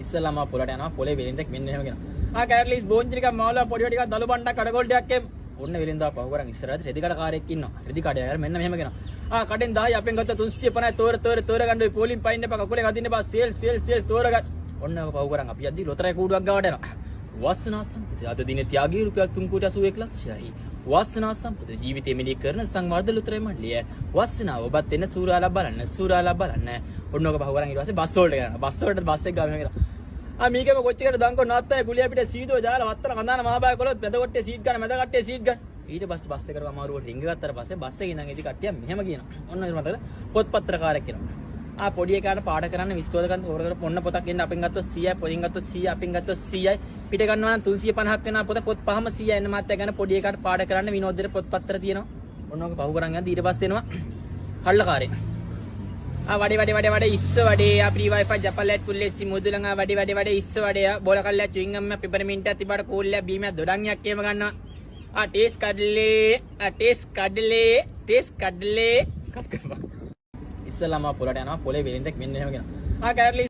ඉස්සල්ලාම පොළට යනවා පොළේ වෙලින්දක් මෙන්න එහෙම කියනවා. කැරට් ලීස් බෝන්ජි ටිකක් මාවලා පොඩි ටිකක් දලු බණ්ඩක් කඩගොල් ටිකක් එම්. ඔන්න වෙලින්දා පහු කරන් ඉස්සරහට රෙදි කඩ කාරයෙක් ඉන්නවා. රෙදි කඩේ අර මෙන්න මෙහෙම කියනවා. කඩෙන් 10 අපෙන් ගත්ත 350 තෝර ගන්න ඔය පොලින් පයින් එපා කකුලේ ගදින්න එපා සේල් තෝර ගන්න. ඔන්න ඔක පහු කරන් අපි යද්දි ලොතරේ කූඩුවක් ගාවට යනවා. වාසනා සම්පත අද දිනේ ත්‍යාගී රුපියල් 3.81 ලක්ෂයයි. වාසනා සම්පත ජීවිතය මෙලි කරන සංවර්ධන ලොතරේ මණ්ඩලය. වාසනාව ඔබත් එන්න සූරාලා බලන්න. ඔන්න ඔක පහු කරන් ඊට පස්සේ බස් වලට යනවා. බස් වලට බස් එක ගාව මෙහෙම කියනවා. මේකම කොච්චරද දංකො නාත්තයි කුලිය පිට සීදෝ ජාලා වත්තන කඳාන මහබය කළොත් මැද කොට්ටේ සීට් ගන්න මැද කට්ටේ සීට් ගන්න. ඊට පස්සේ බස් එකට අමාරුවට රින්ග ගත්තාට පස්සේ බස් එකේ ඉඳන් ඉදි කට්ටිය මෙහෙම කියනවා. ඔන්න ඒක මතකද පොත්පත්‍රකාරයෙක් කියනවා. පොඩි එකාට පාඩ කරන්න විස්කෝද ගන්න තෝරකට පොන්න පොතක් එන්න අපෙන් ගත්තොත් 100යි පොලින් ගත්තොත් 100යි අපෙන් ගත්තොත් 100යි පිට ගන්නවා නම් 350ක් වෙනවා පොත පහම 100යි එන්න මාත්‍ය ගන්න පොඩි එකාට පාඩ කරන්න විනෝදෙට පොත්පත්‍ර තියෙනවා. ඔන්න ඔක පහු කරන් යද්දි ඊට පස්සේ එනවා කල්ලකාරේ. වඩේ ඉස්ස වඩේ ප්‍රී වයිෆයි ජපලැට් පුල්ලෙසි මුදුලං වඩේ ඉස්ස වඩේ බෝල කල්ලා චුයින්ගම් පිපරමින්ට් තිබඩ කෝල්ලා බීමක් දොඩන්යක් එහෙම ගන්නවා. ටේස් කඩලේ ඉස්සලාම පොළට යනවා පොළේ වෙලින්දක් මෙන්න එහෙම කියනවා. කැරට්